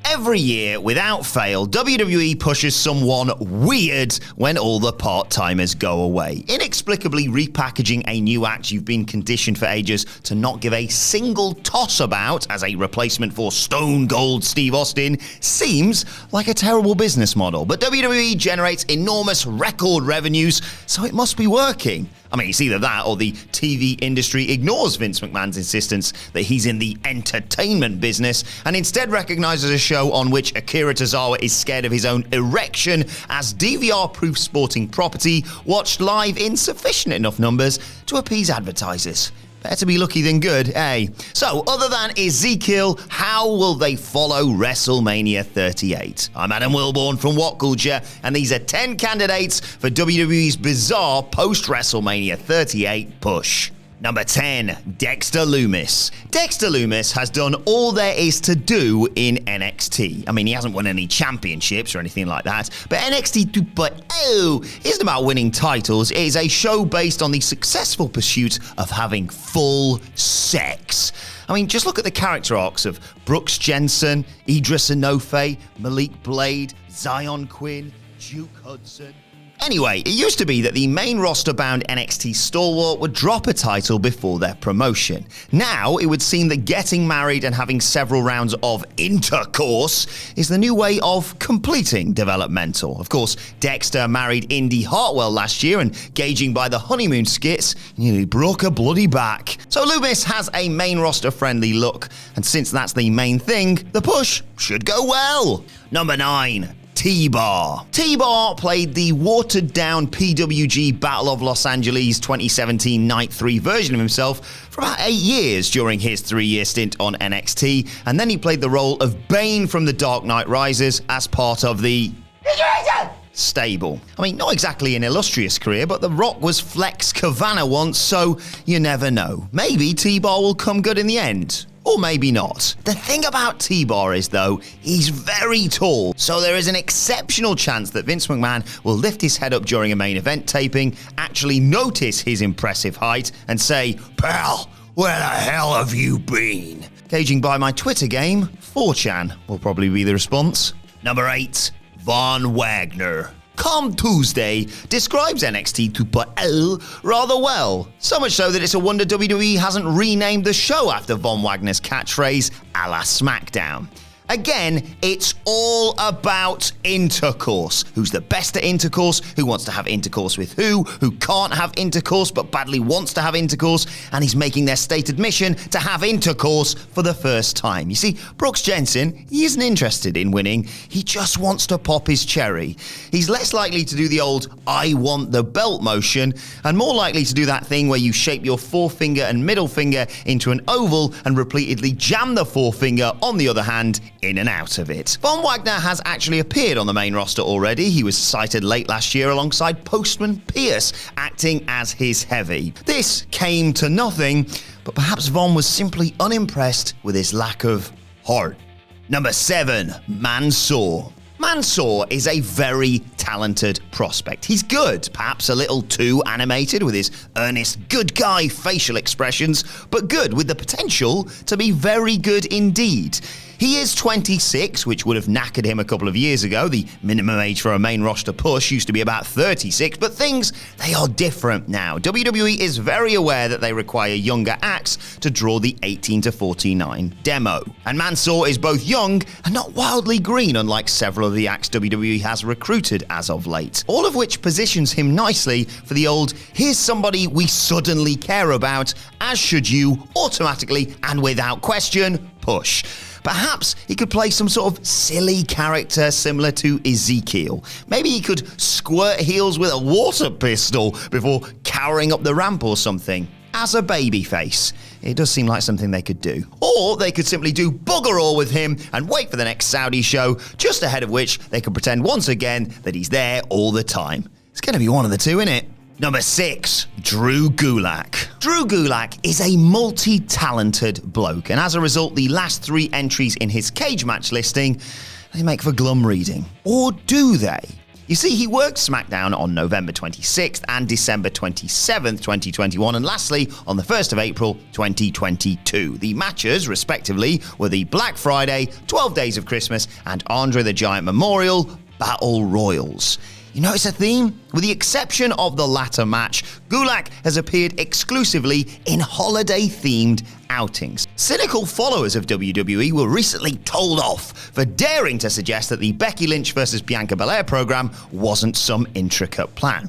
Every year, without fail, WWE pushes someone weird when all the part-timers go away, inexplicably repackaging a new act you've been conditioned for ages to not give a single toss about as a replacement for Stone Cold Steve Austin seems like a terrible business model. But WWE generates enormous record revenues, so it must be working. I mean, it's either that or the TV industry ignores Vince McMahon's insistence that he's in the entertainment business and instead recognizes a show on which Akira Tozawa is scared of his own erection as DVR-proof sporting property watched live in sufficient enough numbers to appease advertisers. Better be lucky than good, eh? So, other than Ezekiel, how will they follow WrestleMania 38? I'm Adam Wilborn from What Culture, and these are 10 candidates for WWE's bizarre post-WrestleMania 38 push. Number 10, Dexter Lumis. Dexter Lumis has done all there is to do in NXT. I mean, he hasn't won any championships or anything like that, but NXT 2.0 isn't about winning titles. It is a show based on the successful pursuit of having full sex. I mean, just look at the character arcs of Brooks Jensen, Idris Enofe, Malik Blade, Zion Quinn, Duke Hudson. Anyway, it used to be that the main roster-bound NXT stalwart would drop a title before their promotion. Now, it would seem that getting married and having several rounds of intercourse is the new way of completing developmental. Of course, Dexter married Indy Hartwell last year, and gauging by the honeymoon skits, nearly broke her bloody back. So Lumis has a main roster-friendly look, and since that's the main thing, the push should go well. Number 9. T-Bar. T-Bar played the watered-down PWG Battle of Los Angeles 2017 Night 3 version of himself for about 8 years during his 3-year stint on NXT, and then he played the role of Bane from The Dark Knight Rises as part of the stable. I mean, not exactly an illustrious career, but The Rock was Flex Kavana once, so you never know. Maybe T-Bar will come good in the end. Or maybe not. The thing about T-Bar is, though, he's very tall, so there is an exceptional chance that Vince McMahon will lift his head up during a main event taping, actually notice his impressive height, and say, "Pal, where the hell have you been?" Gauging by my Twitter game, 4chan will probably be the response. Number 8, Von Wagner. Calm Tuesday describes NXT 2.0 rather well. So much so that it's a wonder WWE hasn't renamed the show after Von Wagner's catchphrase, a la SmackDown. Again, it's all about intercourse. Who's the best at intercourse? Who wants to have intercourse with who? Who can't have intercourse but badly wants to have intercourse? And he's making their stated mission to have intercourse for the first time. You see, Brooks Jensen, he isn't interested in winning. He just wants to pop his cherry. He's less likely to do the old "I want the belt" motion and more likely to do that thing where you shape your forefinger and middle finger into an oval and repeatedly jam the forefinger on the other hand in and out of it. Von Wagner has actually appeared on the main roster already. He was cited late last year alongside Postman Pierce, acting as his heavy. This came to nothing, but perhaps Von was simply unimpressed with his lack of heart. Number 7, Mansoor. Mansoor is a very talented prospect. He's good, perhaps a little too animated with his earnest good guy facial expressions, but good with the potential to be very good indeed. He is 26, which would have knackered him a couple of years ago. The minimum age for a main roster push used to be about 36, but things, they are different now. WWE is very aware that they require younger acts to draw the 18 to 49 demo. And Mansoor is both young and not wildly green, unlike several of the acts WWE has recruited as of late. All of which positions him nicely for the old, here's somebody we suddenly care about, as should you, automatically and without question, push. Perhaps he could play some sort of silly character similar to Ezekiel. Maybe he could squirt heels with a water pistol before cowering up the ramp or something. As a babyface. It does seem like something they could do. Or they could simply do bugger all with him and wait for the next Saudi show, just ahead of which they could pretend once again that he's there all the time. It's going to be one of the two, innit? Number 6, Drew Gulak. Drew Gulak is a multi-talented bloke, and as a result, the last 3 entries in his cage match listing, they make for glum reading. Or do they? You see, he worked SmackDown on November 26th and December 27th, 2021, and lastly on the 1st of April, 2022. The matches, respectively, were the Black Friday, 12 Days of Christmas, and Andre the Giant Memorial Battle Royals. You notice a theme? With the exception of the latter match, GULAK has appeared exclusively in holiday-themed outings. Cynical followers of WWE were recently told off for daring to suggest that the Becky Lynch vs. Bianca Belair program wasn't some intricate plan.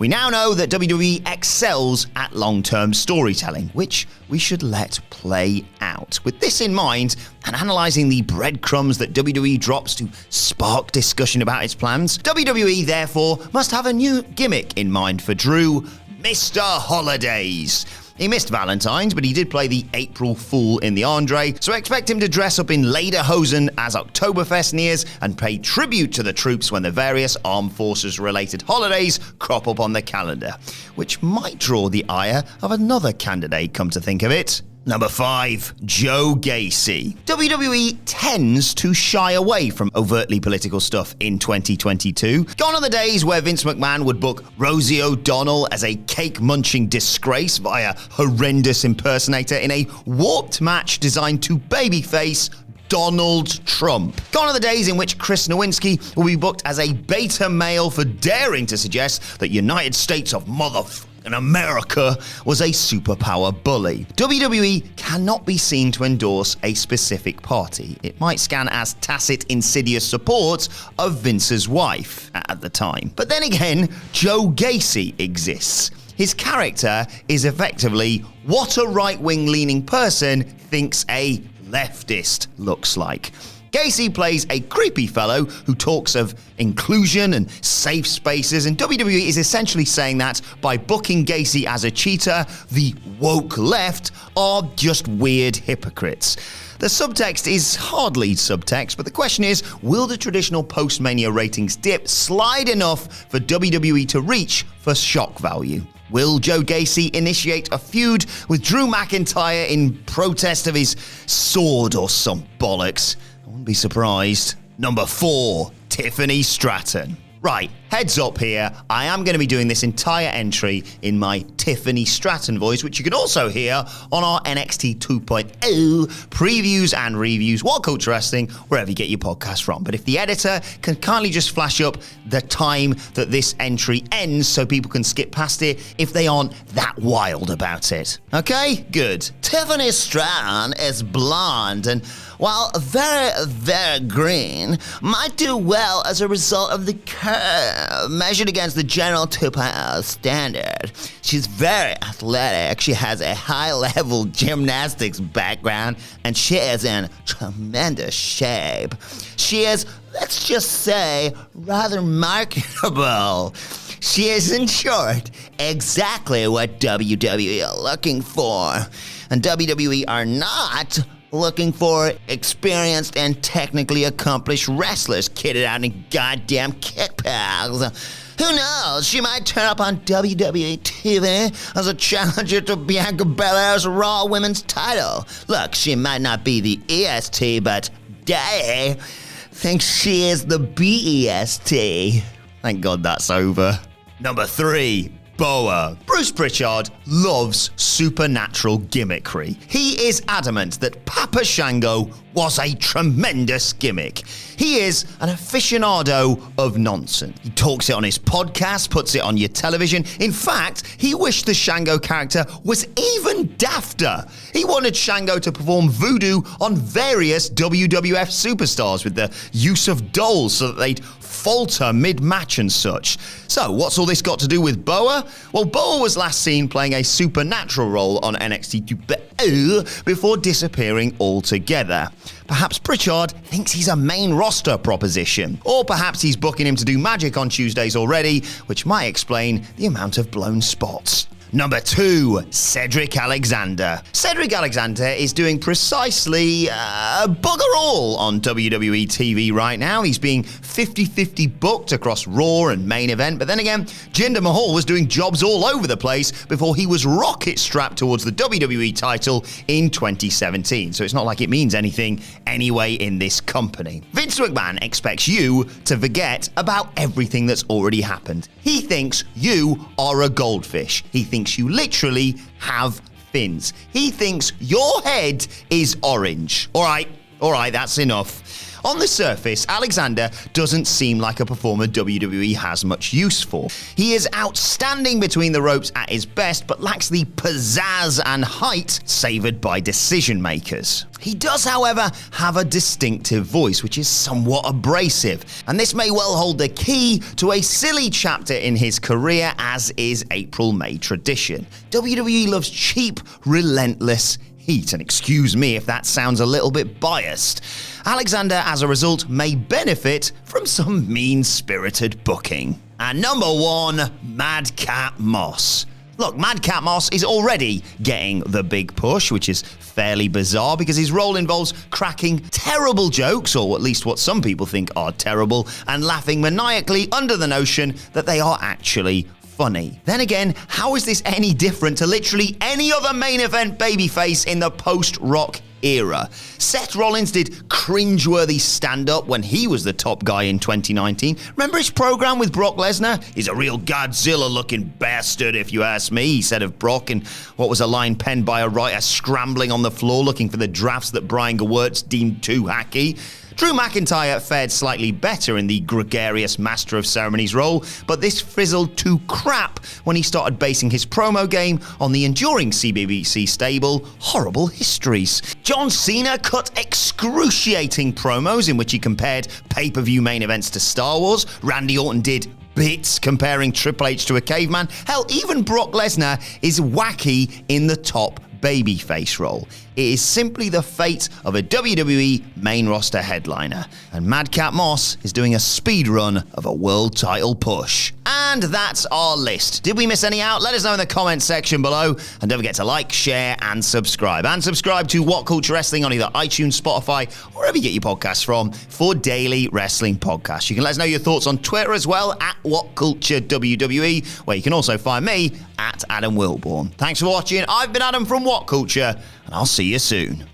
We now know that WWE excels at long-term storytelling, which we should let play out. With this in mind, and analysing the breadcrumbs that WWE drops to spark discussion about its plans, WWE therefore must have a new gimmick in mind for Drew, Mr. Holidays. He missed Valentine's, but he did play the April Fool in the Andre, so expect him to dress up in lederhosen as Oktoberfest nears and pay tribute to the troops when the various armed forces-related holidays crop up on the calendar, which might draw the ire of another candidate, come to think of it. Number 5, Joe Gacy. WWE tends to shy away from overtly political stuff in 2022. Gone are the days where Vince McMahon would book Rosie O'Donnell as a cake-munching disgrace via horrendous impersonator in a warped match designed to babyface Donald Trump. Gone are the days in which Chris Nowinski will be booked as a beta male for daring to suggest that United States of and America was a superpower bully. WWE cannot be seen to endorse a specific party. It might scan as tacit, insidious support of Vince's wife at the time. But then again, Joe Gacy exists. His character is effectively what a right-wing leaning person thinks a leftist looks like. Gacy plays a creepy fellow who talks of inclusion and safe spaces, and WWE is essentially saying that by booking Gacy as a cheater, the woke left are just weird hypocrites. The subtext is hardly subtext, but the question is, will the traditional post-Mania ratings dip slide enough for WWE to reach for shock value? Will Joe Gacy initiate a feud with Drew McIntyre in protest of his sword or some bollocks? I wouldn't be surprised. Number 4, Tiffany Stratton. Right, heads up here, I am going to be doing this entire entry in my Tiffany Stratton voice, which you can also hear on our NXT 2.0 previews and reviews, What Culture Wrestling, wherever you get your podcast from. But if the editor can kindly just flash up the time that this entry ends so people can skip past it if they aren't that wild about it. Okay, good. Tiffany Stratton is blonde and, while very, very green, might do well as a result of the curve measured against the general 2.0 standard. She's very athletic, she has a high-level gymnastics background, and she is in tremendous shape. She is, let's just say, rather marketable. She is, in short, exactly what WWE are looking for. And WWE are not looking for experienced and technically accomplished wrestlers kitted out in goddamn kick pads. Who knows? She might turn up on WWE TV as a challenger to Bianca Belair's Raw Women's title. Look, she might not be the EST, but Daddy thinks she is the BEST. Thank God that's over. Number 3. Boa. Bruce Pritchard loves supernatural gimmickry. He is adamant that Papa Shango was a tremendous gimmick. He is an aficionado of nonsense. He talks it on his podcast, puts it on your television. In fact, he wished the Shango character was even dafter. He wanted Shango to perform voodoo on various WWF superstars with the use of dolls so that they'd falter mid-match and such. So, what's all this got to do with Boa? Well, Boa was last seen playing a supernatural role on NXT 2.0 before disappearing altogether. Perhaps Pritchard thinks he's a main roster proposition. Or perhaps he's booking him to do magic on Tuesdays already, which might explain the amount of blown spots. Number 2, Cedric Alexander. Cedric Alexander is doing precisely bugger all on WWE TV right now. He's being 50-50 booked across Raw and main event, but then again, Jinder Mahal was doing jobs all over the place before he was rocket strapped towards the WWE title in 2017, so it's not like it means anything anyway in this company. Vince McMahon expects you to forget about everything that's already happened. He thinks you are a goldfish. He thinks you literally have fins. He thinks your head is orange. All right, that's enough. On the surface, Alexander doesn't seem like a performer WWE has much use for. He is outstanding between the ropes at his best, but lacks the pizzazz and height savoured by decision makers. He does, however, have a distinctive voice, which is somewhat abrasive, and this may well hold the key to a silly chapter in his career, as is April-May tradition. WWE loves cheap, relentless heat, and excuse me if that sounds a little bit biased. Alexander, as a result, may benefit from some mean-spirited booking. And number 1, MADCAP Moss. Look, MADCAP Moss is already getting the big push, which is fairly bizarre because his role involves cracking terrible jokes, or at least what some people think are terrible, and laughing maniacally under the notion that they are actually funny. Then again, how is this any different to literally any other main event babyface in the post-Rock era? Seth Rollins did cringeworthy stand-up when he was the top guy in 2019. Remember his program with Brock Lesnar? He's a real Godzilla-looking bastard, if you ask me, he said of Brock, and what was a line penned by a writer scrambling on the floor looking for the drafts that Brian Gewirtz deemed too hacky. Drew McIntyre fared slightly better in the gregarious Master of Ceremonies role, but this fizzled to crap when he started basing his promo game on the enduring CBBC stable Horrible Histories. John Cena cut excruciating promos in which he compared pay-per-view main events to Star Wars. Randy Orton did bits comparing Triple H to a caveman. Hell, even Brock Lesnar is wacky in the top babyface role. It is simply the fate of a WWE main roster headliner, and MADCAP Moss is doing a speed run of a world title push. And that's our list. Did we miss any out? Let us know in the comments section below, and don't forget to like, share, and subscribe. And subscribe to What Culture Wrestling on either iTunes, Spotify, or wherever you get your podcasts from for daily wrestling podcasts. You can let us know your thoughts on Twitter as well, at WhatCultureWWE, where you can also find me at Adam Wilborn. Thanks for watching. I've been Adam from What Culture, and I'll see you soon.